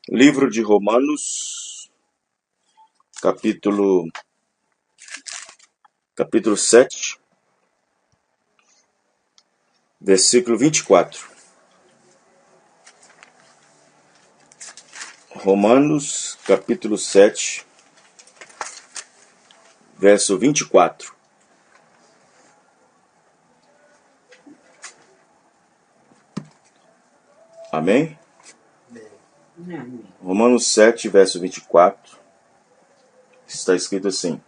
Livro de Romanos, capítulo 7, versículo 24. Romanos, capítulo 7, verso 24. Amém? Romanos 7, verso 24. Está escrito assim: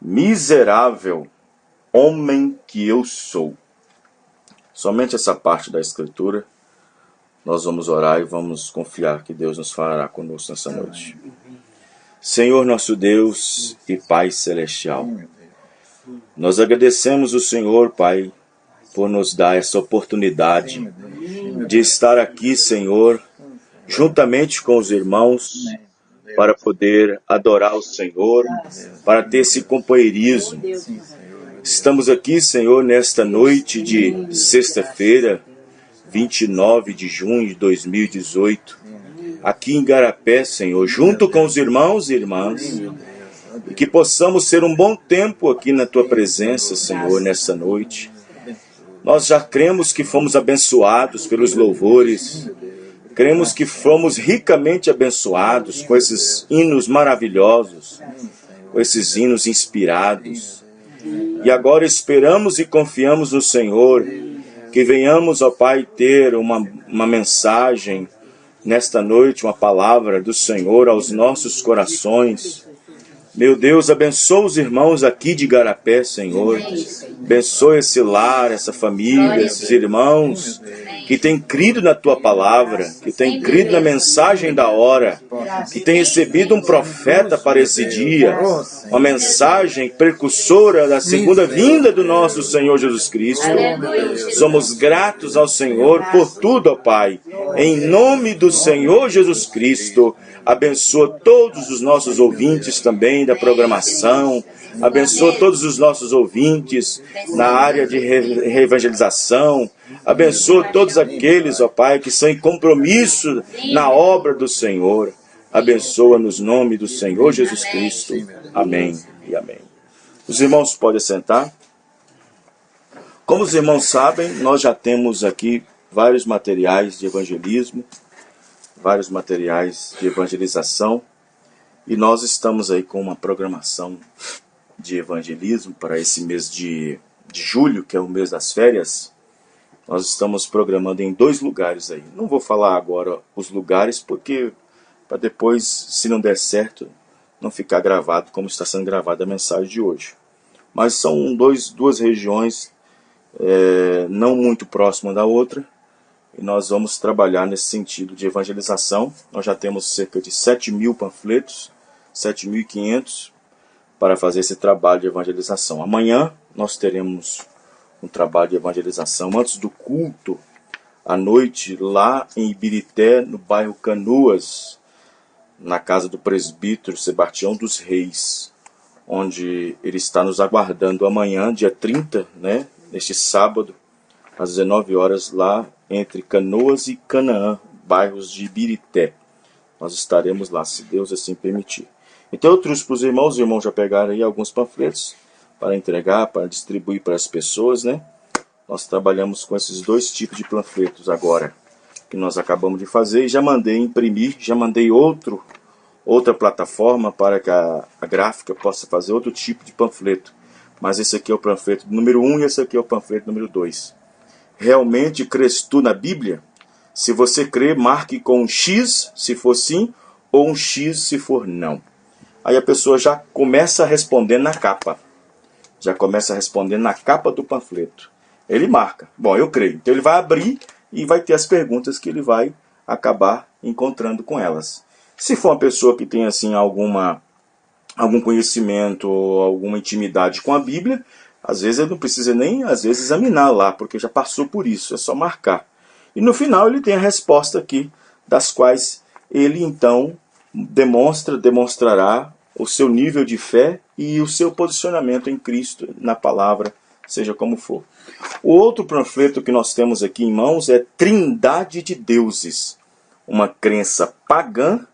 miserável homem que eu sou. Somente essa parte da escritura nós vamos orar e vamos confiar que Deus nos falará conosco nessa noite. Senhor nosso Deus e Pai Celestial, nós agradecemos o Senhor, Pai, por nos dar essa oportunidade de estar aqui, Senhor, juntamente com os irmãos, para poder adorar o Senhor, para ter esse companheirismo. Estamos aqui, Senhor, nesta noite de sexta-feira, 29 de junho de 2018, aqui em Igarapé, Senhor, junto com os irmãos e irmãs, e que possamos ter um bom tempo aqui na Tua presença, Senhor, nessa noite. Nós já cremos que fomos abençoados pelos louvores, cremos que fomos ricamente abençoados com esses hinos maravilhosos, com esses hinos inspirados. E agora esperamos e confiamos no Senhor, que venhamos, ó Pai, ter uma mensagem nesta noite, uma palavra do Senhor aos nossos corações. Meu Deus, abençoa os irmãos aqui de Igarapé, Senhor. Abençoa esse lar, essa família, esses irmãos que têm crido na Tua palavra, que têm crido na mensagem da hora, que têm recebido um profeta para esse dia, uma mensagem precursora da segunda vinda do nosso Senhor Jesus Cristo. Somos gratos ao Senhor por tudo, ó Pai. Em nome do Senhor Jesus Cristo, abençoa todos os nossos ouvintes também da programação, abençoa todos os nossos ouvintes na área de evangelização, abençoa todos aqueles, ó Pai, que são em compromisso na obra do Senhor. Abençoa-nos no nome do Senhor Jesus Cristo. Amém e amém. Os irmãos podem sentar. Como os irmãos sabem, nós já temos aqui vários materiais de evangelismo, vários materiais de evangelização, e nós estamos aí com uma programação de evangelismo para esse mês de julho, que é o mês das férias. Nós estamos programando em 2 lugares aí. Não vou falar agora os lugares, porque para depois, se não der certo, não ficar gravado como está sendo gravada a mensagem de hoje. Mas são duas regiões não muito próximas da outra, e nós vamos trabalhar nesse sentido de evangelização. Nós já temos cerca de 7.000 panfletos, 7.500, para fazer esse trabalho de evangelização. Amanhã nós teremos um trabalho de evangelização antes do culto, à noite, lá em Ibirité, no bairro Canoas, na casa do presbítero Sebastião dos Reis, onde ele está nos aguardando amanhã, dia 30, neste sábado, às 19 horas, lá entre Canoas e Canaã, bairros de Ibirité. Nós estaremos lá, se Deus assim permitir. Então eu trouxe para os irmãos já pegaram aí alguns panfletos para entregar, para distribuir para as pessoas, Nós trabalhamos com esses 2 tipos de panfletos agora, que nós acabamos de fazer, e já mandei imprimir, já mandei outra plataforma para que a gráfica possa fazer outro tipo de panfleto. Mas esse aqui é o panfleto número 1 e esse aqui é o panfleto número 2. Realmente crês tu na Bíblia? Se você crê, marque com um X se for sim, ou um X se for não. Aí a pessoa já começa respondendo na capa. Já começa respondendo na capa do panfleto. Ele marca. Bom, eu creio. Então ele vai abrir e vai ter as perguntas que ele vai acabar encontrando com elas. Se for uma pessoa que tem assim algum conhecimento, alguma intimidade com a Bíblia, às vezes ele não precisa nem examinar lá, porque já passou por isso, é só marcar. E no final ele tem a resposta aqui, das quais ele então demonstrará o seu nível de fé e o seu posicionamento em Cristo, na palavra, seja como for. O outro panfleto que nós temos aqui em mãos é Trindade de Deuses, uma crença pagã,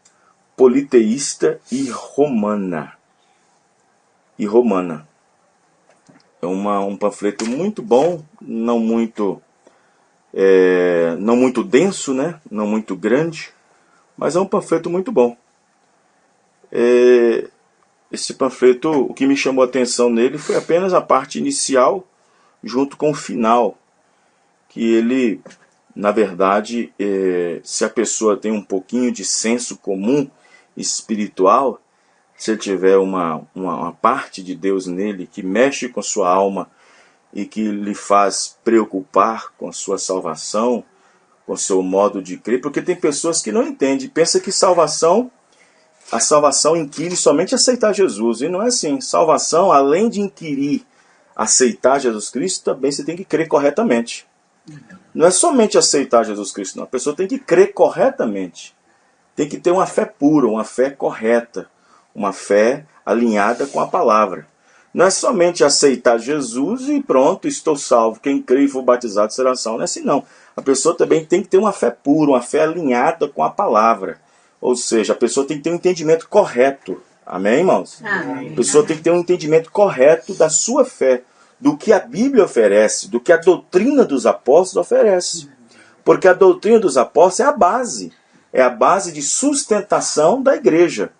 politeísta e romana. É um panfleto muito bom, não muito denso, né? Não muito grande, mas é um panfleto muito bom. Esse panfleto, o que me chamou a atenção nele foi apenas a parte inicial junto com o final, que ele, na verdade, se a pessoa tem um pouquinho de senso comum espiritual, se ele tiver uma parte de Deus nele que mexe com sua alma e que lhe faz preocupar com a sua salvação, com o seu modo de crer, porque tem pessoas que não entendem, pensa que a salvação inquire somente aceitar Jesus, e não é assim. Salvação, além de inquirir aceitar Jesus Cristo, também você tem que crer corretamente. Não é somente aceitar Jesus Cristo, não. A pessoa tem que crer corretamente. Tem que ter uma fé pura, uma fé correta, uma fé alinhada com a palavra. Não é somente aceitar Jesus e pronto, estou salvo. Quem crê e for batizado será salvo. Não é assim, não. A pessoa também tem que ter uma fé pura, uma fé alinhada com a palavra. Ou seja, a pessoa tem que ter um entendimento correto. Amém, irmãos? Amém. A pessoa tem que ter um entendimento correto da sua fé, do que a Bíblia oferece, do que a doutrina dos apóstolos oferece. Porque a doutrina dos apóstolos é a base. É a base de sustentação da igreja.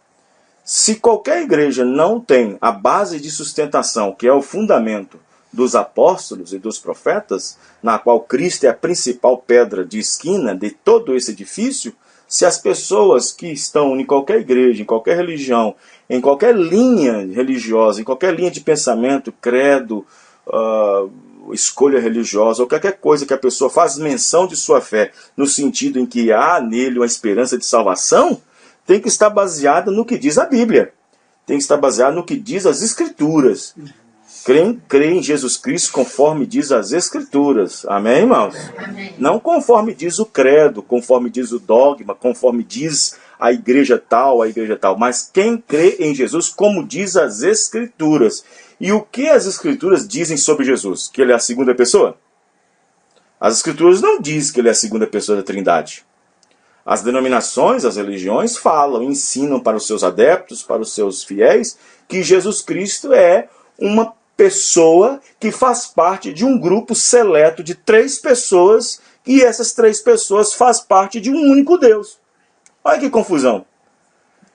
Se qualquer igreja não tem a base de sustentação, que é o fundamento dos apóstolos e dos profetas, na qual Cristo é a principal pedra de esquina de todo esse edifício, se as pessoas que estão em qualquer igreja, em qualquer religião, em qualquer linha religiosa, em qualquer linha de pensamento, credo, escolha religiosa, ou qualquer coisa que a pessoa faz menção de sua fé, no sentido em que há nele uma esperança de salvação, tem que estar baseada no que diz a Bíblia. Tem que estar baseada no que diz as Escrituras. Crê em Jesus Cristo conforme diz as Escrituras. Amém, irmãos? Amém. Não conforme diz o credo, conforme diz o dogma, conforme diz a igreja tal, mas quem crê em Jesus como diz as Escrituras. E o que as Escrituras dizem sobre Jesus? Que ele é a segunda pessoa? As Escrituras não dizem que ele é a segunda pessoa da Trindade. As denominações, as religiões falam, ensinam para os seus adeptos, para os seus fiéis, que Jesus Cristo é uma pessoa que faz parte de um grupo seleto de 3 pessoas, e essas 3 pessoas fazem parte de um único Deus. Olha que confusão.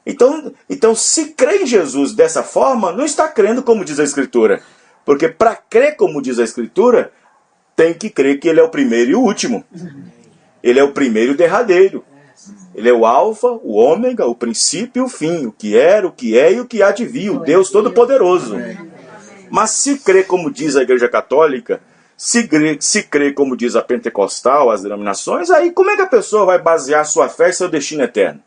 Então, se crê em Jesus dessa forma, não está crendo como diz a Escritura. Porque para crer como diz a Escritura, tem que crer que ele é o primeiro e o último. Ele é o primeiro e o derradeiro. Ele é o alfa, o ômega, o princípio e o fim. O que era, o que é e o que há de vir. O Deus Todo-Poderoso. Mas se crê como diz a Igreja Católica, se crê como diz a Pentecostal, as denominações, aí como é que a pessoa vai basear sua fé e seu destino eterno?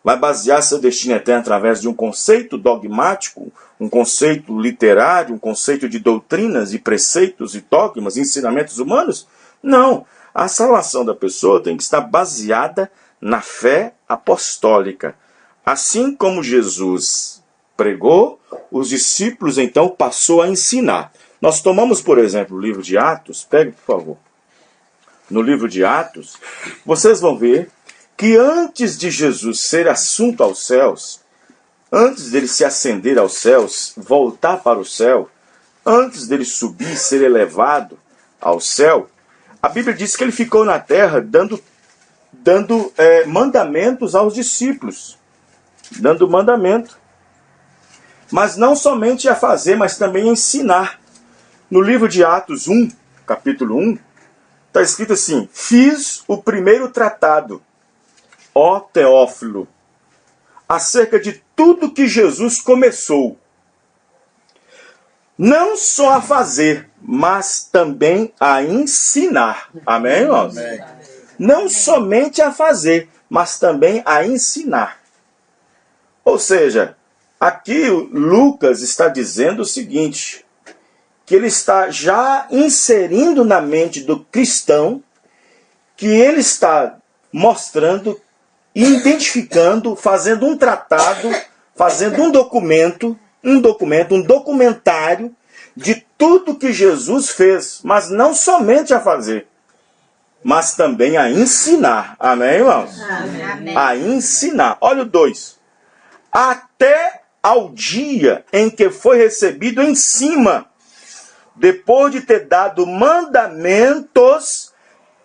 Vai basear seu destino eterno através de um conceito dogmático, um conceito literário, um conceito de doutrinas e preceitos e dogmas, ensinamentos humanos? Não. A salvação da pessoa tem que estar baseada na fé apostólica. Assim como Jesus pregou, os discípulos então passou a ensinar. Nós tomamos, por exemplo, o livro de Atos. Pegue, por favor. No livro de Atos, vocês vão ver que antes de Jesus ser assunto aos céus, antes dele se ascender aos céus, voltar para o céu, antes dele subir, ser elevado ao céu, a Bíblia diz que ele ficou na terra dando mandamentos aos discípulos. Dando mandamento. Mas não somente a fazer, mas também a ensinar. No livro de Atos 1, capítulo 1, está escrito assim: fiz o primeiro tratado, ó Teófilo, acerca de tudo que Jesus começou. Não só a fazer, mas também a ensinar. Amém, irmãos? Amém. Não somente a fazer, mas também a ensinar. Ou seja, aqui Lucas está dizendo o seguinte, que ele está já inserindo na mente do cristão, que ele está mostrando, identificando, fazendo um tratado, fazendo um documentário de tudo que Jesus fez, mas não somente a fazer. mas também a ensinar. Amém, irmãos? Amém. A ensinar. Olha o 2. Até ao dia em que foi recebido em cima, depois de ter dado mandamentos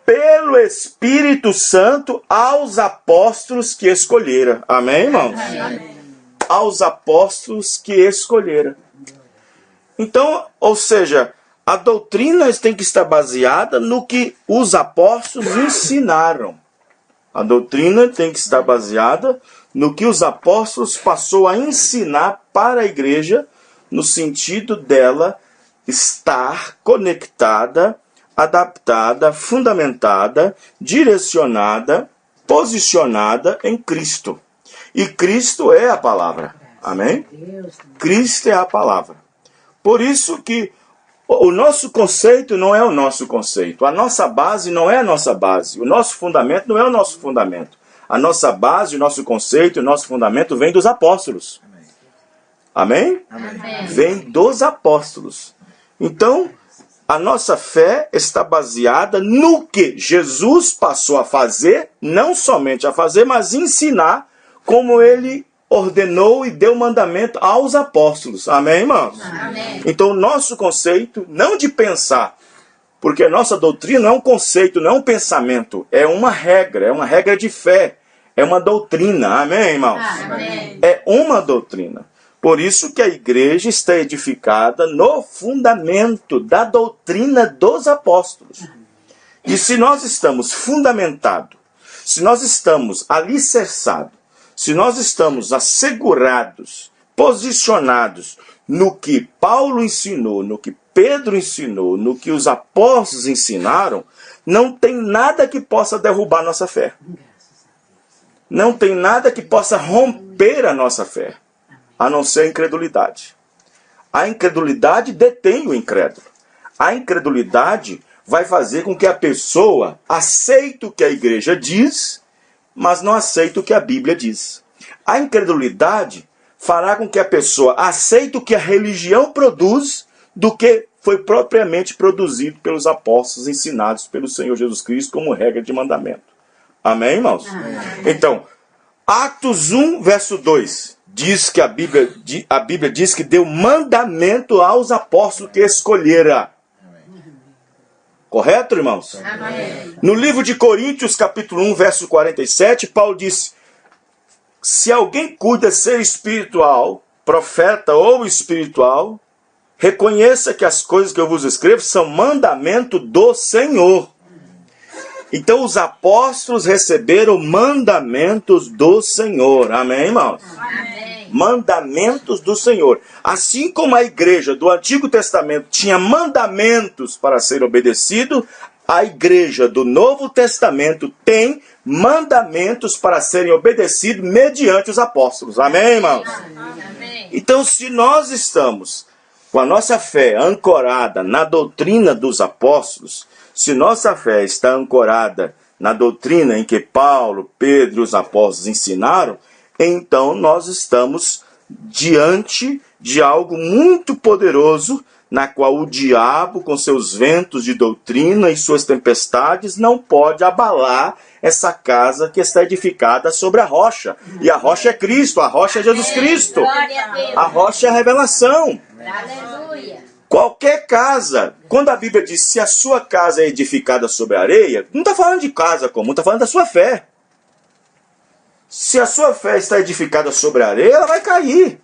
pelo Espírito Santo aos apóstolos que escolhera. Amém, irmãos? Amém. Aos apóstolos que escolhera. Então, ou seja, a doutrina tem que estar baseada no que os apóstolos ensinaram. A doutrina tem que estar baseada no que os apóstolos passou a ensinar para a igreja, no sentido dela estar conectada, adaptada, fundamentada, direcionada, posicionada em Cristo. E Cristo é a palavra. Amém? Cristo é a palavra. Por isso que o nosso conceito não é o nosso conceito. A nossa base não é a nossa base. O nosso fundamento não é o nosso fundamento. A nossa base, o nosso conceito, o nosso fundamento vem dos apóstolos. Amém? Amém. Vem dos apóstolos. Então, a nossa fé está baseada no que Jesus passou a fazer, não somente a fazer, mas ensinar como ele ordenou e deu mandamento aos apóstolos. Amém, irmãos? Amém. Então, o nosso conceito, não de pensar, porque a nossa doutrina não é um conceito, não é um pensamento, é uma regra de fé, é uma doutrina. Amém, irmãos? Amém. É uma doutrina. Por isso que a igreja está edificada no fundamento da doutrina dos apóstolos. E se nós estamos fundamentados, se nós estamos alicerçados, se nós estamos assegurados, posicionados no que Paulo ensinou, no que Pedro ensinou, no que os apóstolos ensinaram, não tem nada que possa derrubar nossa fé. Não tem nada que possa romper a nossa fé, a não ser a incredulidade. A incredulidade detém o incrédulo. A incredulidade vai fazer com que a pessoa aceite o que a igreja diz, mas não aceite o que a Bíblia diz. A incredulidade fará com que a pessoa aceite o que a religião produz do que foi propriamente produzido pelos apóstolos, ensinados pelo Senhor Jesus Cristo como regra de mandamento. Amém, irmãos? Amém. Então, Atos 1, verso 2, diz que a Bíblia diz que deu mandamento aos apóstolos que escolhera. Correto, irmãos? Amém. No livro de Coríntios, capítulo 1, verso 47, Paulo diz: se alguém cuida ser espiritual, profeta ou espiritual, reconheça que as coisas que eu vos escrevo são mandamento do Senhor. Então os apóstolos receberam mandamentos do Senhor. Amém, irmãos? Amém. Mandamentos do Senhor. Assim como a igreja do Antigo Testamento tinha mandamentos para ser obedecido, a igreja do Novo Testamento tem mandamentos para serem obedecidos mediante os apóstolos. Amém, irmãos? Amém. Então, se nós estamos com a nossa fé ancorada na doutrina dos apóstolos, se nossa fé está ancorada na doutrina em que Paulo, Pedro e os apóstolos ensinaram, então nós estamos diante de algo muito poderoso, na qual o diabo, com seus ventos de doutrina e suas tempestades, não pode abalar essa casa que está edificada sobre a rocha. E a rocha é Cristo, a rocha é Jesus Cristo. Glória a Deus. A rocha é a revelação. Aleluia. Qualquer casa, quando a Bíblia diz se a sua casa é edificada sobre a areia, não está falando de casa comum, está falando da sua fé. Se a sua fé está edificada sobre a areia, ela vai cair.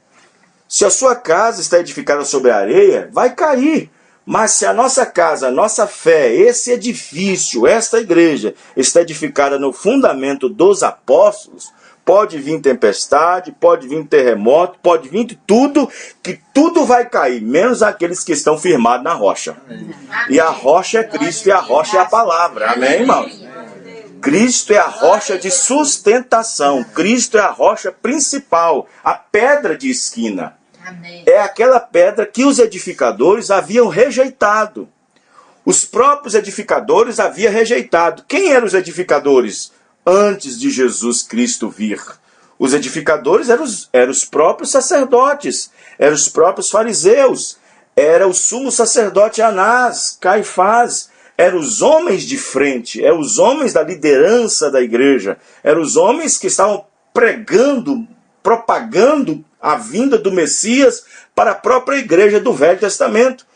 Se a sua casa está edificada sobre a areia, vai cair. Mas se a nossa casa, a nossa fé, esse edifício, esta igreja, está edificada no fundamento dos apóstolos, pode vir tempestade, pode vir terremoto, pode vir tudo, que tudo vai cair, menos aqueles que estão firmados na rocha. Amém. E a rocha é Cristo e a rocha é a palavra. Amém, irmãos? Cristo é a rocha de sustentação. Cristo é a rocha principal, a pedra de esquina. Amém. É aquela pedra que os edificadores haviam rejeitado. Os próprios edificadores haviam rejeitado. Quem eram os edificadores antes de Jesus Cristo vir? Os edificadores eram os próprios sacerdotes, eram os próprios fariseus, era o sumo sacerdote Anás, Caifás, Eram os homens de frente, eram os homens da liderança da igreja, eram os homens que estavam pregando, propagando a vinda do Messias para a própria igreja do Velho Testamento.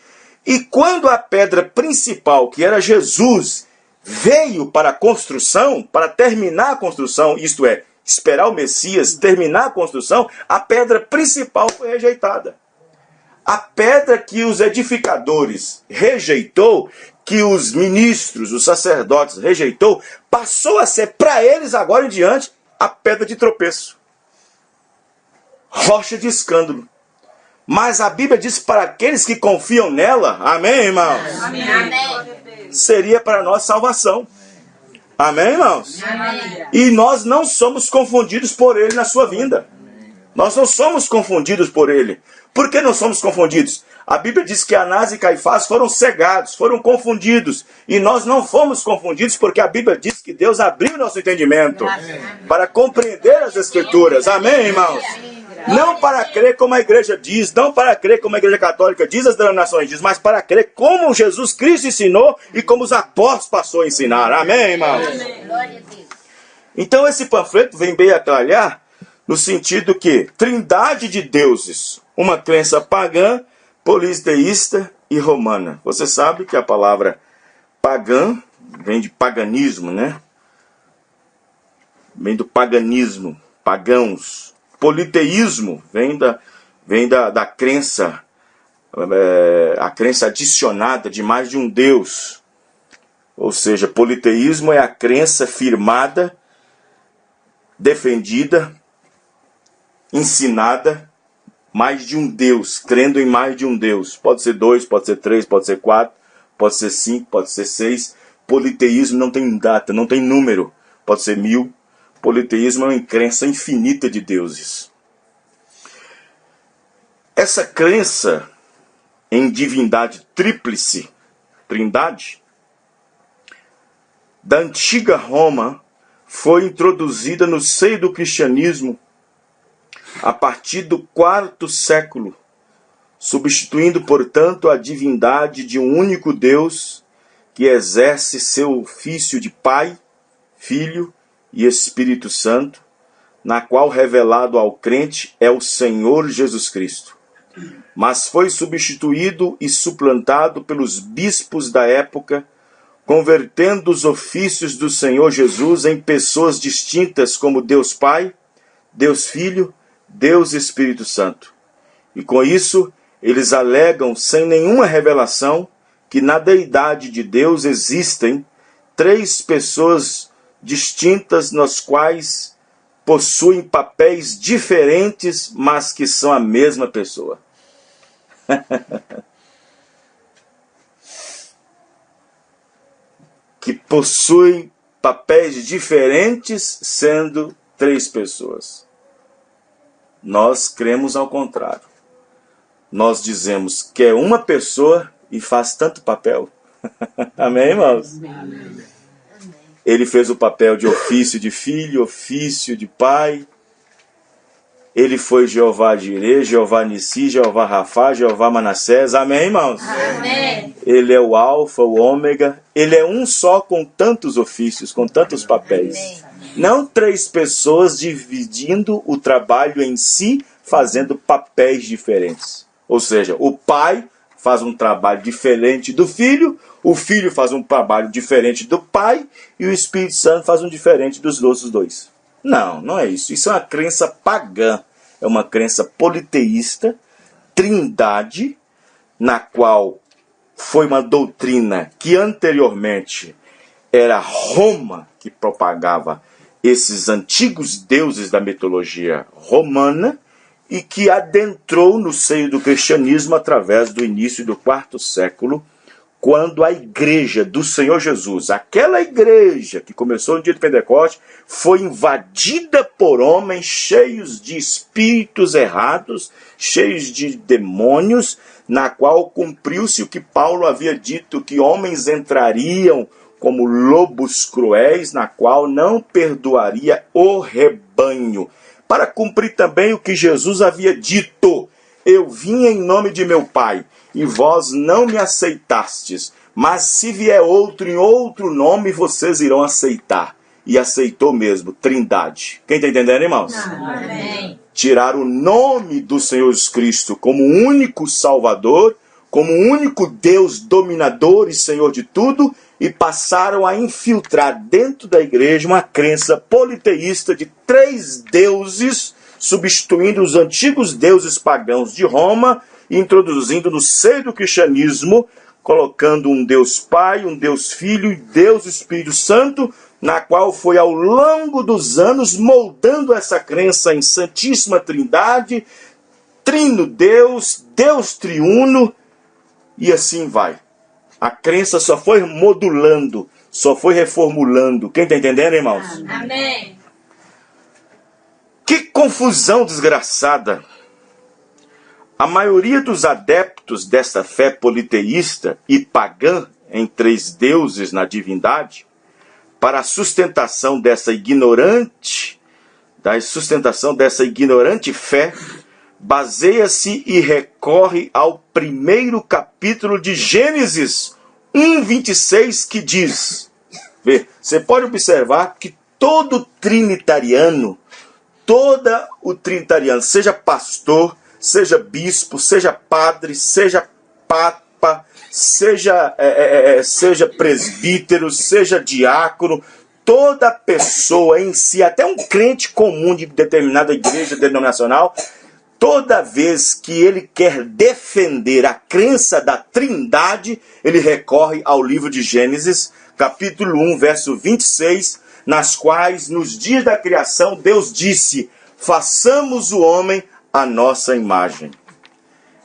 E quando a pedra principal, que era Jesus, veio para a construção, para terminar a construção, isto é, esperar o Messias terminar a construção, a pedra principal foi rejeitada. A pedra que os edificadores rejeitou, que os ministros, os sacerdotes rejeitou, passou a ser para eles agora em diante a pedra de tropeço. Rocha de escândalo. Mas a Bíblia diz para aqueles que confiam nela, amém, irmãos? Amém. Seria para nós salvação. Amém, irmãos? Amém. E nós não somos confundidos por ele na sua vinda. Nós não somos confundidos por ele. Por que não somos confundidos? A Bíblia diz que Anás e Caifás foram cegados, foram confundidos. E nós não fomos confundidos porque a Bíblia diz que Deus abriu nosso entendimento para compreender as Escrituras. Amém, irmãos? Não para crer como a igreja diz, não para crer como a igreja católica diz, as denominações diz, mas para crer como Jesus Cristo ensinou e como os apóstolos passou a ensinar. Amém, irmãos? Então esse panfleto vem bem aclarar no sentido que trindade de deuses, uma crença pagã, politeísta e romana. Você sabe que a palavra pagã vem de paganismo, né? Vem do paganismo, pagãos. Politeísmo vem da crença, a crença adicionada de mais de um Deus. Ou seja, politeísmo é a crença firmada, defendida, ensinada, mais de um Deus, crendo em mais de um Deus. Pode ser 2, pode ser 3, pode ser 4, pode ser 5, pode ser 6. Politeísmo não tem data, não tem número. Pode ser 1000. Politeísmo é uma crença infinita de deuses. Essa crença em divindade tríplice, trindade, da antiga Roma, foi introduzida no seio do cristianismo a partir do 4º século, substituindo, portanto, a divindade de um único Deus que exerce seu ofício de Pai, Filho e Espírito Santo, na qual revelado ao crente é o Senhor Jesus Cristo. Mas foi substituído e suplantado pelos bispos da época, convertendo os ofícios do Senhor Jesus em pessoas distintas como Deus Pai, Deus Filho, Deus Espírito Santo. E com isso, eles alegam sem nenhuma revelação que na deidade de Deus existem 3 pessoas distintas nas quais possuem papéis diferentes, mas que são a mesma pessoa. Que possuem papéis diferentes, sendo 3 pessoas. Nós cremos ao contrário. Nós dizemos que é uma pessoa e faz tanto papel. Amém, irmãos? Amém. Ele fez o papel de ofício de filho, ofício de pai. Ele foi Jeová Jireh, Jeová Nissi, Jeová Rafá, Jeová Manassés. Amém, irmãos? Amém. Ele é o alfa, o ômega. Ele é um só com tantos ofícios, com tantos papéis. Amém. Não 3 pessoas dividindo o trabalho em si, fazendo papéis diferentes. Ou seja, o pai faz um trabalho diferente do filho, o filho faz um trabalho diferente do pai, e o Espírito Santo faz um diferente dos outros 2. Não, não é isso. Isso é uma crença pagã. É uma crença politeísta, trindade, na qual foi uma doutrina que anteriormente era Roma que propagava esses antigos deuses da mitologia romana e que adentrou no seio do cristianismo através do início do 4º século, quando a igreja do Senhor Jesus, aquela igreja que começou no dia de Pentecostes, foi invadida por homens cheios de espíritos errados, cheios de demônios, na qual cumpriu-se o que Paulo havia dito, que homens entrariam como lobos cruéis, na qual não perdoaria o rebanho. Para cumprir também o que Jesus havia dito: eu vim em nome de meu Pai, e vós não me aceitastes, Mas se vier outro em outro nome, vocês irão aceitar. E aceitou mesmo, Trindade. Quem está entendendo, irmãos? Amém. Tirar o nome do Senhor Jesus Cristo como único Salvador, como único Deus dominador e Senhor de tudo, e passaram a infiltrar dentro da igreja uma crença politeísta de 3 deuses, substituindo os antigos deuses pagãos de Roma, e introduzindo no seio do cristianismo, colocando um Deus Pai, um Deus Filho e Deus Espírito Santo, na qual foi ao longo dos anos moldando essa crença em Santíssima Trindade, Trino Deus, Deus Triuno, e assim vai. A crença só foi modulando, só foi reformulando. Quem está entendendo, irmãos? Amém. Que confusão desgraçada! A maioria dos adeptos desta fé politeísta e pagã em 3 deuses na divindade, para a sustentação dessa ignorante fé, baseia-se e recorre ao primeiro capítulo de Gênesis 1:26, que diz, você pode observar que todo trinitariano, seja pastor, seja bispo, seja padre, seja papa, seja presbítero, seja diácono, toda pessoa em si, até um crente comum de determinada igreja denominacional, toda vez que ele quer defender a crença da Trindade, ele recorre ao livro de Gênesis, capítulo 1, verso 26, nas quais, nos dias da criação, Deus disse, façamos o homem à nossa imagem.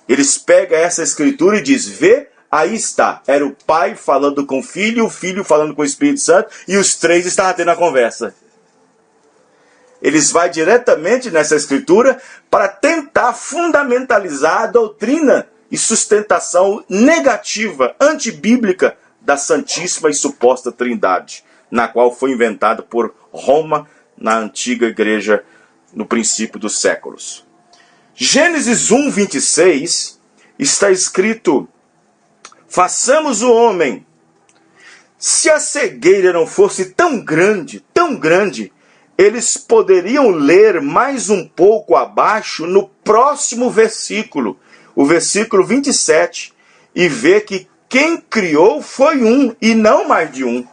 Eles pegam essa escritura e dizem, vê, aí está. Era o pai falando com o filho falando com o Espírito Santo, e os 3 estavam tendo a conversa. Eles vão diretamente nessa escritura para tentar fundamentalizar a doutrina e sustentação negativa, antibíblica, da Santíssima e suposta Trindade, na qual foi inventada por Roma, na antiga igreja, no princípio dos séculos. Gênesis 1:26 está escrito, façamos o homem. Se a cegueira não fosse tão grande, eles poderiam ler mais um pouco abaixo no próximo versículo, o versículo 27, e ver que quem criou foi um e não mais de um.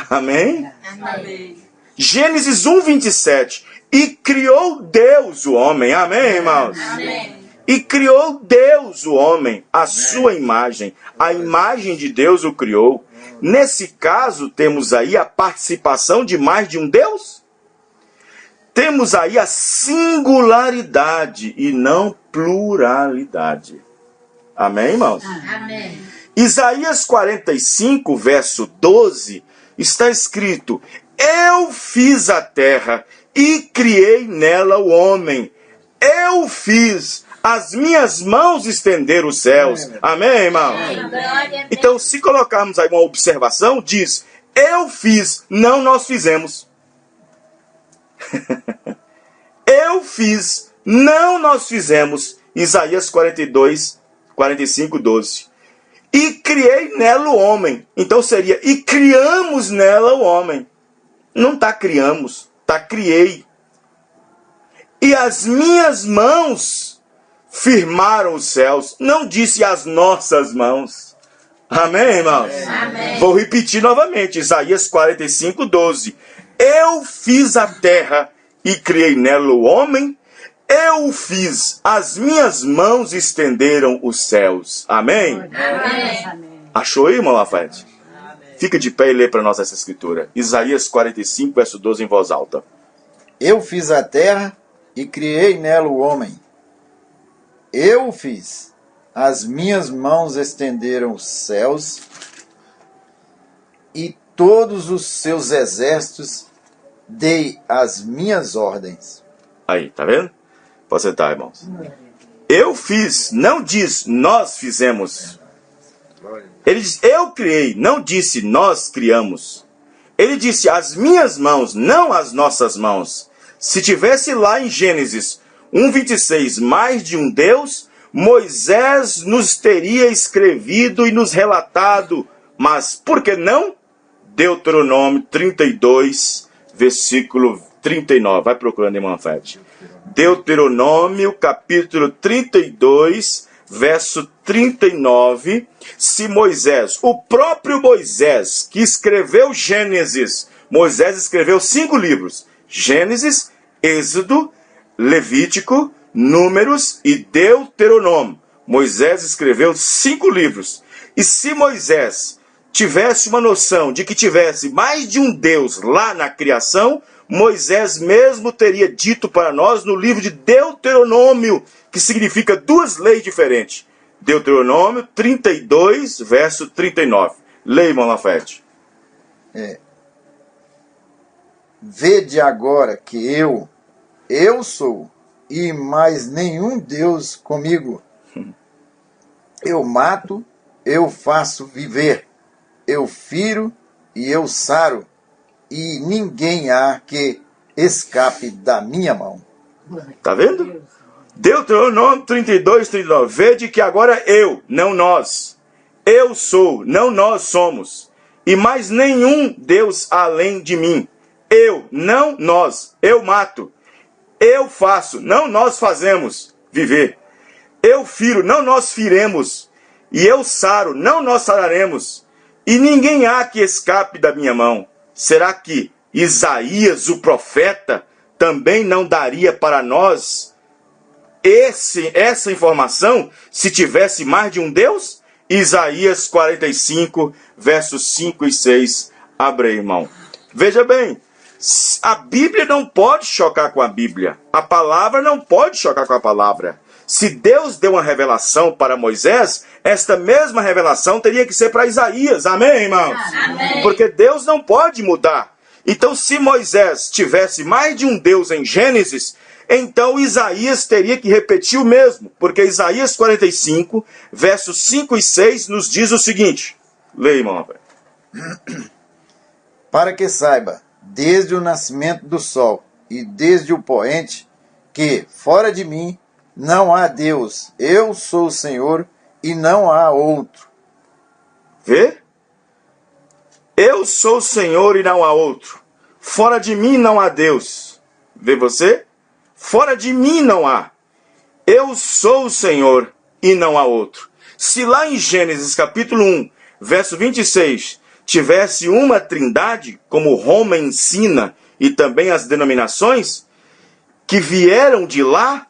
Amém? Amém. Gênesis 1:27. E criou Deus o homem. Amém, irmãos? Amém. E criou Deus o homem, a sua imagem. A imagem de Deus o criou. Nesse caso, temos aí a participação de mais de um Deus? Temos aí a singularidade e não pluralidade. Amém, irmãos? Amém. Isaías 45, verso 12, está escrito, eu fiz a terra e criei nela o homem. Eu fiz, as minhas mãos estenderam os céus. Amém, irmão? Então, se colocarmos aí uma observação, diz, eu fiz, não nós fizemos. Eu fiz, não nós fizemos. Isaías 45, 12. E criei nela o homem. Então seria, e criamos nela o homem. Não está criamos, está criei. E as minhas mãos firmaram os céus. Não disse as nossas mãos. Amém, irmãos? Amém. Vou repetir novamente. Isaías 45, 12. Eu fiz a terra e criei nela o homem. Eu o fiz. As minhas mãos estenderam os céus. Amém? Amém. Achou aí, irmão Lafayette? Fica de pé e lê para nós essa escritura. Isaías 45, verso 12 em voz alta. Eu fiz a terra e criei nela o homem. Eu o fiz. As minhas mãos estenderam os céus e todos os seus exércitos dei as minhas ordens. Aí, tá vendo? Pode sentar, irmãos. Eu fiz, não diz nós fizemos. Ele diz eu criei, não disse nós criamos. Ele disse as minhas mãos, não as nossas mãos. Se tivesse lá em Gênesis 1:26 mais de um Deus, Moisés nos teria escrevido e nos relatado, mas por que não? Deuteronômio 32, versículo 39. Vai procurando, irmã Fete. Deuteronômio, capítulo 32, verso 39. Se Moisés, o próprio Moisés, que escreveu Gênesis, Moisés escreveu 5 livros: Gênesis, Êxodo, Levítico, Números e Deuteronômio. Moisés escreveu 5 livros. E se Moisés tivesse uma noção de que tivesse mais de um Deus lá na criação, Moisés mesmo teria dito para nós no livro de Deuteronômio, que significa 2 leis diferentes. Deuteronômio 32, verso 39. Leia, irmão Lafayette. Vede agora que eu sou, e mais nenhum Deus comigo. Eu mato, eu faço viver, eu firo e eu saro, e ninguém há que escape da minha mão. Tá vendo? Deuteronômio 32, 39. Vede que agora eu, não nós. Eu sou, não nós somos. E mais nenhum Deus além de mim. Eu, não nós. Eu mato. Eu faço, não nós fazemos viver. Eu firo, não nós firemos. E eu saro, não nós sararemos. E ninguém há que escape da minha mão. Será que Isaías, o profeta, também não daria para nós essa informação se tivesse mais de um Deus? Isaías 45, versos 5 e 6. Abre aí, irmão. Veja bem, a Bíblia não pode chocar com a Bíblia. A palavra não pode chocar com a palavra. Se Deus deu uma revelação para Moisés, esta mesma revelação teria que ser para Isaías. Amém, irmãos? Amém. Porque Deus não pode mudar. Então, se Moisés tivesse mais de um Deus em Gênesis, então Isaías teria que repetir o mesmo. Porque Isaías 45, versos 5 e 6 nos diz o seguinte. Leia, irmão. Para que saiba, desde o nascimento do sol e desde o poente, que fora de mim não há Deus. Eu sou o Senhor e não há outro. Vê? Eu sou o Senhor e não há outro. Fora de mim não há Deus. Vê você? Fora de mim não há. Eu sou o Senhor e não há outro. Se lá em Gênesis capítulo 1, verso 26, tivesse uma trindade, como Roma ensina, e também as denominações que vieram de lá,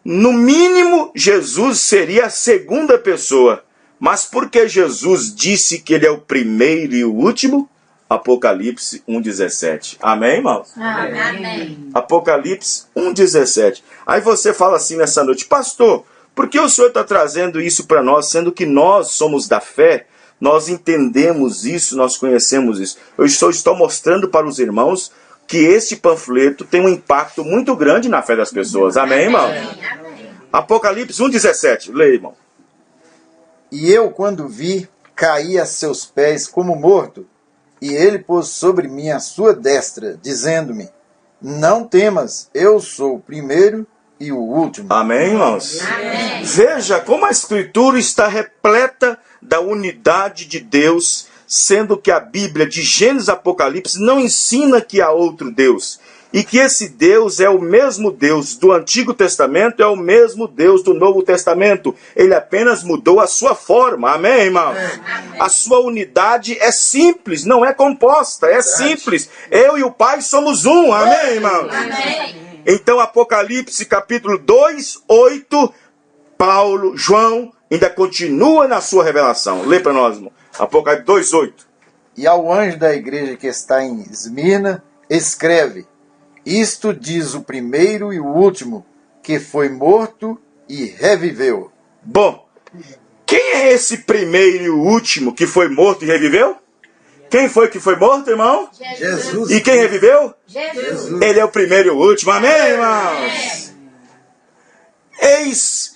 no mínimo Jesus seria a segunda pessoa. Mas porque Jesus disse que ele é o primeiro e o último? Apocalipse 1,17. Amém, irmãos? Amém. Apocalipse 1,17. Aí você fala assim nessa noite: pastor, por que o senhor está trazendo isso para nós, sendo que nós somos da fé? Nós entendemos isso, nós conhecemos isso. Eu estou mostrando para os irmãos que este panfleto tem um impacto muito grande na fé das pessoas. Amém, irmão? Apocalipse 1,17. Leia, irmão. E eu, quando vi, caí a seus pés como morto, e ele pôs sobre mim a sua destra, dizendo-me: não temas, eu sou o primeiro e o último. Amém, irmãos? Amém. Veja como a Escritura está repleta da unidade de Deus, sendo que a Bíblia de Gênesis e Apocalipse não ensina que há outro Deus. E que esse Deus é o mesmo Deus do Antigo Testamento, é o mesmo Deus do Novo Testamento. Ele apenas mudou a sua forma. Amém, irmão? Amém. A sua unidade é simples, não é composta, é simples. Eu e o Pai somos um. Amém, irmão? Amém. Então, Apocalipse capítulo 2, 8, João ainda continua na sua revelação. Lê para nós, irmão. Apocalipse 2, 8. E ao anjo da igreja que está em Esmirna, escreve: isto diz o primeiro e o último, que foi morto e reviveu. Bom, quem é esse primeiro e o último que foi morto e reviveu? Quem foi que foi morto, irmão? Jesus. E quem reviveu? Jesus. Ele é o primeiro e o último. Amém, irmãos? Eis,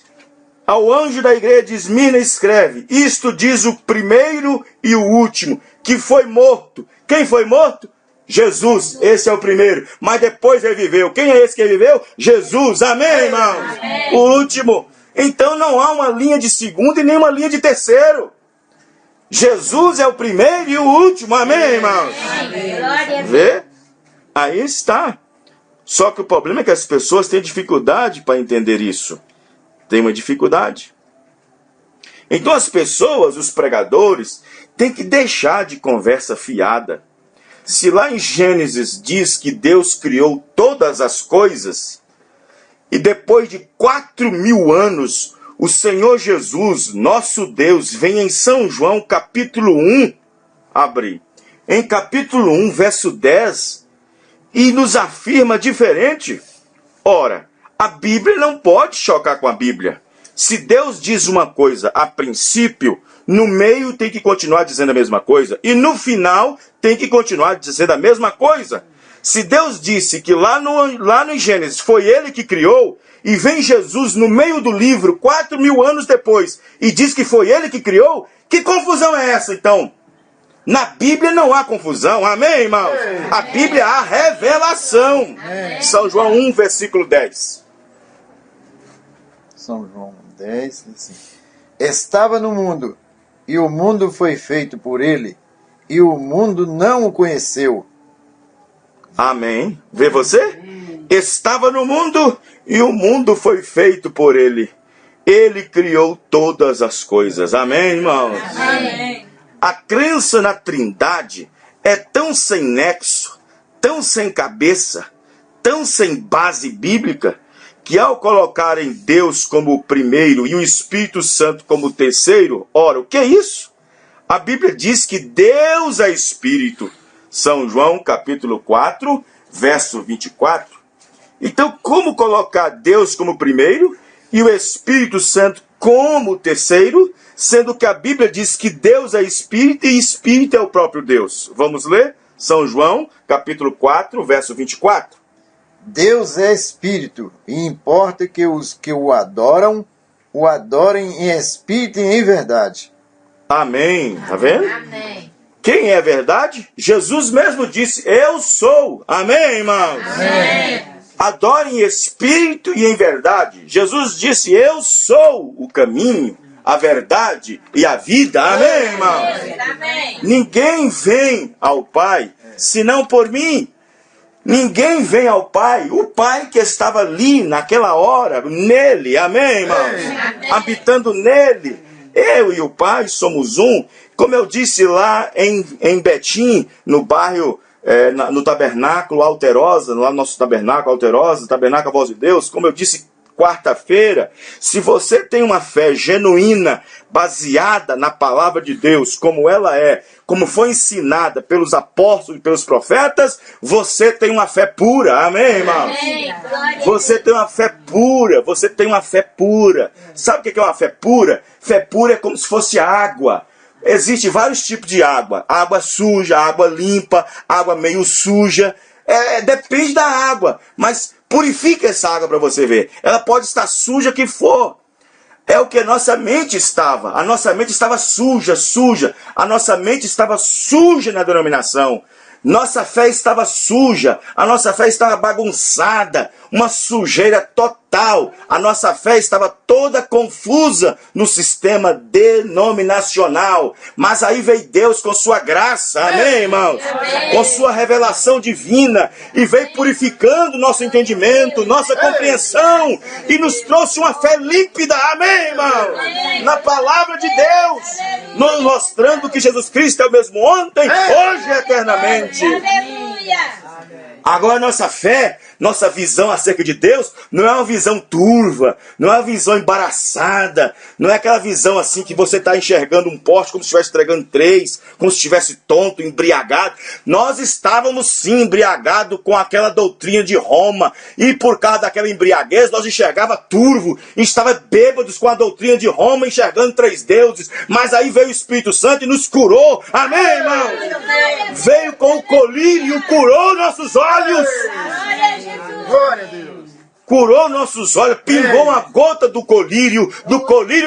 ao anjo da igreja de Esmirna escreve: isto diz o primeiro e o último, que foi morto. Quem foi morto? Jesus, esse é o primeiro, mas depois reviveu. Quem é esse que reviveu? Jesus, amém, irmãos? Amém. O último. Então não há uma linha de segundo e nem uma linha de terceiro. Jesus é o primeiro e o último. Amém, irmãos? Vê? Aí está. Só que o problema é que as pessoas têm dificuldade para entender isso. Tem uma dificuldade. Então as pessoas, os pregadores, têm que deixar de conversa fiada. Se lá em Gênesis diz que Deus criou todas as coisas, e depois de 4.000 anos, o Senhor Jesus, nosso Deus, vem em São João, capítulo 1, abre, em capítulo 1, verso 10, e nos afirma diferente. Ora, a Bíblia não pode chocar com a Bíblia. Se Deus diz uma coisa a princípio, no meio tem que continuar dizendo a mesma coisa, e no final tem que continuar dizendo a mesma coisa. Se Deus disse que lá no Gênesis foi Ele que criou, e vem Jesus no meio do livro, 4.000 anos depois, e diz que foi Ele que criou, que confusão é essa então? Na Bíblia não há confusão, amém, irmãos? A Bíblia há revelação. São João 1, versículo 10. São João 10, assim. Estava no mundo, e o mundo foi feito por ele, e o mundo não o conheceu. Amém. Vê você? Estava no mundo e o mundo foi feito por ele. Ele criou todas as coisas. Amém, irmãos? Amém. A crença na Trindade é tão sem nexo, tão sem cabeça, tão sem base bíblica, que ao colocarem Deus como o primeiro e o Espírito Santo como o terceiro, ora, o que é isso? A Bíblia diz que Deus é Espírito. São João, capítulo 4, verso 24. Então, como colocar Deus como primeiro e o Espírito Santo como terceiro, sendo que a Bíblia diz que Deus é Espírito e Espírito é o próprio Deus? Vamos ler? São João, capítulo 4, verso 24. Deus é Espírito, e importa que os que o adorem em espírito e em verdade. Amém. Tá vendo? Amém. Quem é a verdade? Jesus mesmo disse, eu sou. Amém, irmãos? Amém. Adorem em espírito e em verdade. Jesus disse, eu sou o caminho, a verdade e a vida. Amém, irmãos? Amém. Ninguém vem ao Pai senão por mim. Ninguém vem ao Pai, o Pai que estava ali naquela hora, nele. Amém, irmãos? Habitando nele. Eu e o Pai somos um. Como eu disse lá em Betim, no bairro, no Tabernáculo Alterosa, lá no nosso Tabernáculo Alterosa, Tabernáculo Voz de Deus, como eu disse quarta-feira, se você tem uma fé genuína, baseada na palavra de Deus, como ela é, como foi ensinada pelos apóstolos e pelos profetas, você tem uma fé pura, amém, irmãos? Você tem uma fé pura, você tem uma fé pura. Sabe o que é uma fé pura? Fé pura é como se fosse água. Existem vários tipos de água. Água suja, água limpa, água meio suja. Depende da água. Mas purifica essa água para você ver. Ela pode estar suja que for. É o que a nossa mente estava. A nossa mente estava suja. A nossa mente estava suja na denominação. Nossa fé estava suja. A nossa fé estava bagunçada. Uma sujeira total. A nossa fé estava toda confusa no sistema denominacional. Mas aí veio Deus com sua graça. Amém, irmãos? Amém. Com sua revelação divina. E veio purificando nosso entendimento, nossa compreensão. E nos trouxe uma fé límpida. Amém, irmãos? Na palavra de Deus. Nos mostrando que Jesus Cristo é o mesmo ontem, hoje e eternamente. Aleluia. Agora nossa fé, nossa visão acerca de Deus não é uma visão turva, não é uma visão embaraçada, não é aquela visão assim que você está enxergando um poste como se estivesse entregando 3, como se estivesse tonto, embriagado. Nós estávamos sim embriagados com aquela doutrina de Roma, e por causa daquela embriaguez nós enxergava turvo, estava bêbados com a doutrina de Roma, enxergando 3 deuses, mas aí veio o Espírito Santo e nos curou. Amém, irmão? Veio com o colírio, curou nossos olhos. Glória a Deus. Curou nossos olhos, pingou uma gota do colírio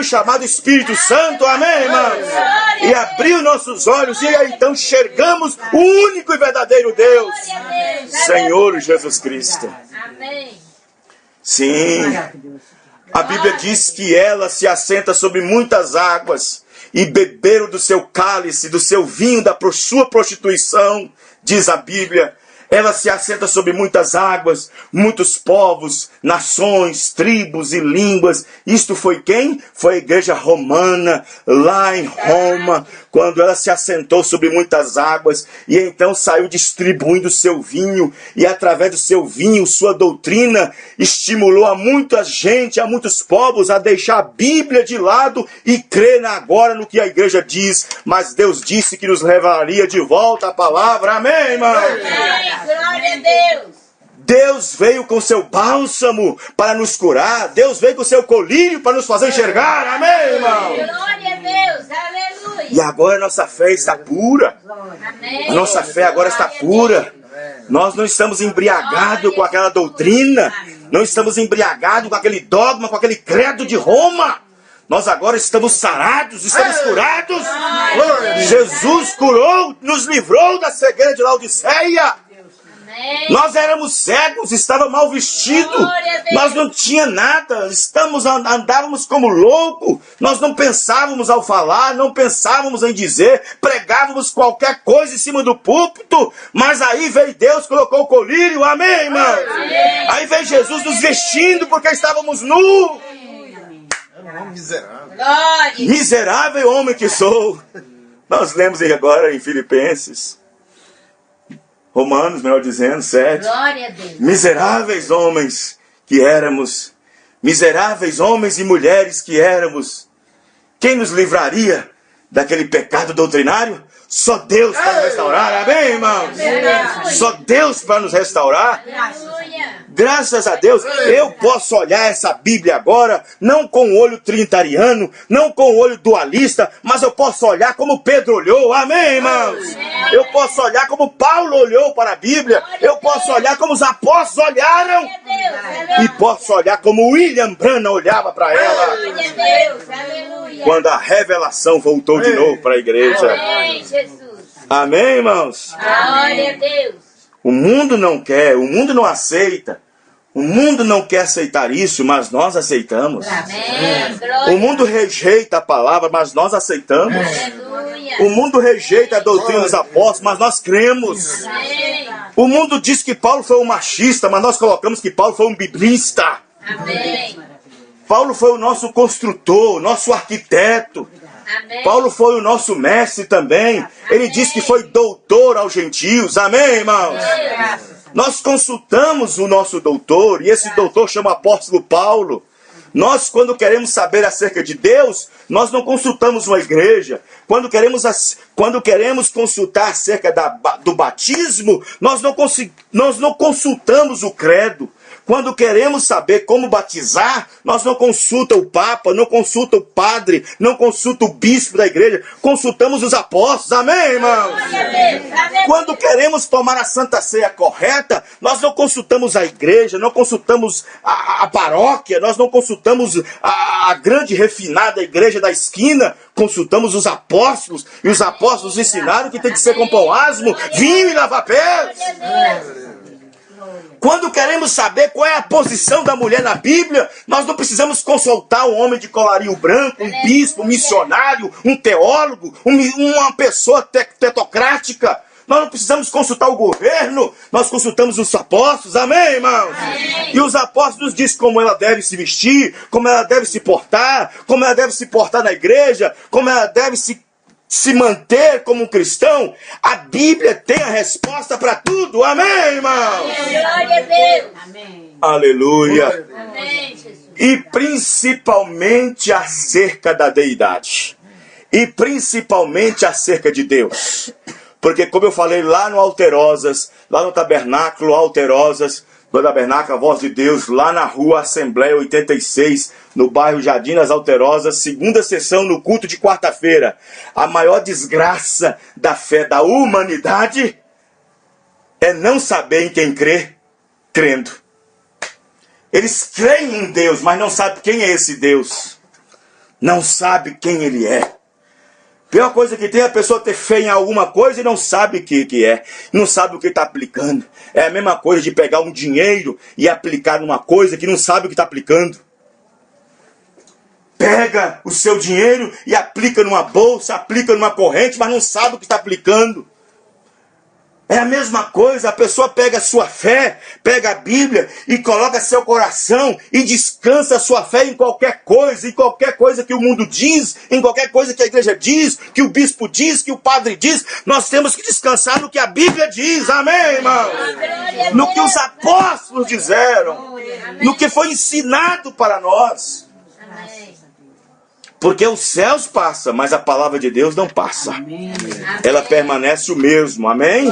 chamado Espírito Santo, amém, irmãos? E abriu nossos olhos, e aí então enxergamos o único e verdadeiro Deus, Senhor Jesus Cristo. Amém. Sim, A Bíblia diz que ela se assenta sobre muitas águas e beberam do seu cálice, do seu vinho, da sua prostituição, diz a Bíblia. Ela se assenta sobre muitas águas, muitos povos, nações, tribos e línguas. Isto foi quem? Foi a igreja romana, lá em Roma, quando ela se assentou sobre muitas águas e então saiu distribuindo seu vinho. E através do seu vinho, sua doutrina estimulou a muita gente, a muitos povos a deixar a Bíblia de lado e crer agora no que a igreja diz. Mas Deus disse que nos levaria de volta a palavra. Amém, irmão? Amém. Glória a Deus. Deus veio com seu bálsamo para nos curar. Deus veio com seu colírio para nos fazer enxergar. Amém, irmão? Glória a Deus. Aleluia. E agora a nossa fé está pura. Amém. A nossa fé agora está pura. Nós não estamos embriagados com aquela doutrina. Não estamos embriagados com aquele dogma, com aquele credo de Roma. Nós agora estamos sarados, estamos curados. Jesus curou, nos livrou da cegueira de Laodiceia. Nós éramos cegos, estava mal vestido, nós não tinha nada, andávamos como louco, nós não pensávamos ao falar, não pensávamos em dizer, pregávamos qualquer coisa em cima do púlpito, mas aí veio Deus, colocou o colírio, amém, irmão? Aí veio Jesus nos vestindo porque estávamos nus. Miserável. Miserável homem que sou. Nós lemos agora em Filipenses, Romanos, melhor dizendo, 7. Glória a Deus. Miseráveis homens que éramos, miseráveis homens e mulheres que éramos. Quem nos livraria daquele pecado doutrinário? Só Deus para nos restaurar, amém, irmãos? Só Deus para nos restaurar. Graças a Deus, eu posso olhar essa Bíblia agora, não com o olho trinitariano, não com o olho dualista, mas eu posso olhar como Pedro olhou, amém, irmãos? Eu posso olhar como Paulo olhou para a Bíblia, eu posso olhar como os apóstolos olharam, e posso olhar como William Branham olhava para ela, quando a revelação voltou de novo para a igreja. Amém, Jesus. Amém, irmãos? Glória a Deus. O mundo não quer, o mundo não aceita. O mundo não quer aceitar isso, mas nós aceitamos. Amém. O mundo rejeita a palavra, mas nós aceitamos. Aleluia. O mundo rejeita a doutrina dos apóstolos, mas nós cremos. Amém. O mundo diz que Paulo foi um machista, mas nós colocamos que Paulo foi um biblista. Amém. Paulo foi o nosso construtor, nosso arquiteto. Amém. Paulo foi o nosso mestre também. Ele disse que foi doutor aos gentios. Amém, irmãos? Nós consultamos o nosso doutor, e esse doutor chama apóstolo Paulo. Nós, quando queremos saber acerca de Deus, nós não consultamos uma igreja. Quando queremos consultar acerca do batismo, nós não consultamos o credo. Quando queremos saber como batizar, nós não consultamos o Papa, não consultamos o padre, não consultamos o bispo da igreja, consultamos os apóstolos, amém, irmãos? Quando queremos tomar a Santa Ceia correta, nós não consultamos a igreja, não consultamos a paróquia, nós não consultamos a grande refinada igreja da esquina, consultamos os apóstolos, e os apóstolos ensinaram que tem que ser com pão asmo, vinho e lava-pés. Quando queremos saber qual é a posição da mulher na Bíblia, nós não precisamos consultar um homem de colarinho branco, um bispo, um missionário, um teólogo, uma pessoa tetocrática. Nós não precisamos consultar o governo, nós consultamos os apóstolos, amém, irmãos? Amém. E os apóstolos nos dizem como ela deve se vestir, como ela deve se portar na igreja, como ela deve se manter como um cristão. A Bíblia tem a resposta para tudo, amém, irmãos? Glória a Deus. Amém. Aleluia. Amém, Jesus. E principalmente acerca da deidade. E principalmente acerca de Deus. Porque como eu falei lá no Alterosas, lá no Tabernáculo Alterosas, no Tabernáculo a Voz de Deus, lá na rua Assembleia 86, no bairro Jardim das Alterosas, segunda sessão no culto de quarta-feira. A maior desgraça da fé da humanidade é não saber em quem crer, crendo. Eles creem em Deus, mas não sabem quem é esse Deus. Não sabe quem Ele é. A pior coisa que tem é a pessoa ter fé em alguma coisa e não sabe o que é. Não sabe o que está aplicando. É a mesma coisa de pegar um dinheiro e aplicar numa coisa que não sabe o que está aplicando. pega o seu dinheiro e aplica numa bolsa, aplica numa corrente, mas não sabe o que está aplicando. É a mesma coisa, a pessoa pega a sua fé, pega a Bíblia e coloca seu coração e descansa a sua fé em qualquer coisa que o mundo diz, em qualquer coisa que a igreja diz, que o bispo diz, que o padre diz. Nós temos que descansar no que a Bíblia diz, amém, irmãos? No que os apóstolos disseram, no que foi ensinado para nós. Porque os céus passam, mas a palavra de Deus não passa. Amém. Ela permanece o mesmo, amém?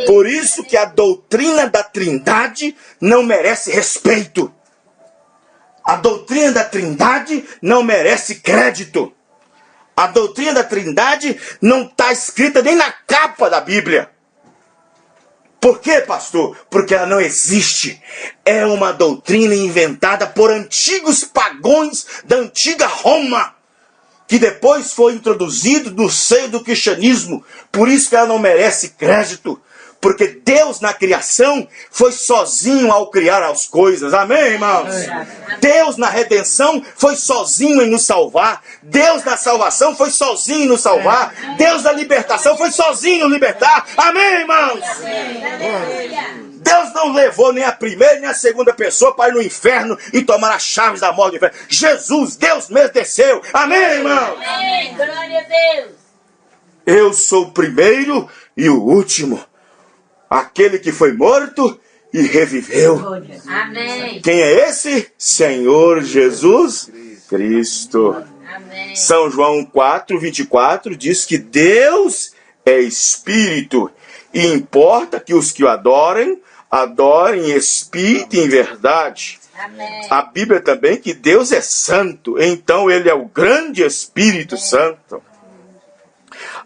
Por isso que a doutrina da Trindade não merece respeito. A doutrina da Trindade não merece crédito. A doutrina da Trindade não está escrita nem na capa da Bíblia. Por quê, pastor? Porque ela não existe. É uma doutrina inventada por antigos pagões da antiga Roma, que depois foi introduzido no seio do cristianismo. Por isso que ela não merece crédito. Porque Deus na criação foi sozinho ao criar as coisas. Amém, irmãos? Deus na redenção foi sozinho em nos salvar. Deus na salvação foi sozinho em nos salvar. Deus na libertação foi sozinho em nos libertar. Amém, irmãos? Deus não levou nem a primeira nem a segunda pessoa para ir no inferno e tomar as chaves da morte do inferno. Jesus, Deus mesmo desceu. Amém, irmão? Amém. Glória a Deus. Eu sou o primeiro e o último. Aquele que foi morto e reviveu. Amém. Quem é esse? Senhor Jesus Cristo. Amém. São João 4:24 diz que Deus é Espírito. E importa que os que o adorem em espírito e em verdade. Amém. A Bíblia também que Deus é santo, então ele é o grande Espírito Santo.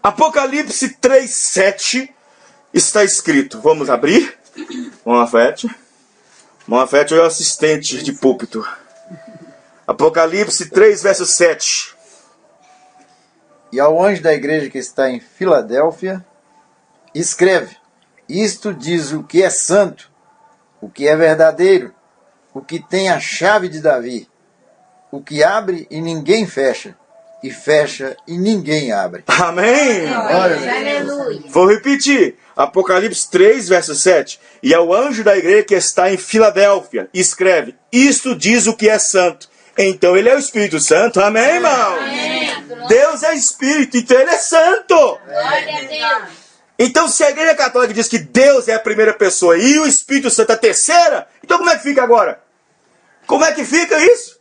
Apocalipse 3:7 está escrito. Vamos abrir? Monafete é o assistente de púlpito. Apocalipse 3, verso 7. E ao anjo da igreja que está em Filadélfia, escreve: isto diz o que é santo, o que é verdadeiro, o que tem a chave de Davi, o que abre e ninguém fecha, e fecha e ninguém abre. Amém? Aleluia. Vou repetir. Apocalipse 3, verso 7. E ao anjo da igreja que está em Filadélfia, escreve: isto diz o que é santo. Então ele é o Espírito Santo. Amém, irmão? Amém. Deus é Espírito, então ele é santo. Glória a Deus. Então se a igreja católica diz que Deus é a primeira pessoa e o Espírito Santo a terceira, então como é que fica agora? Como é que fica isso?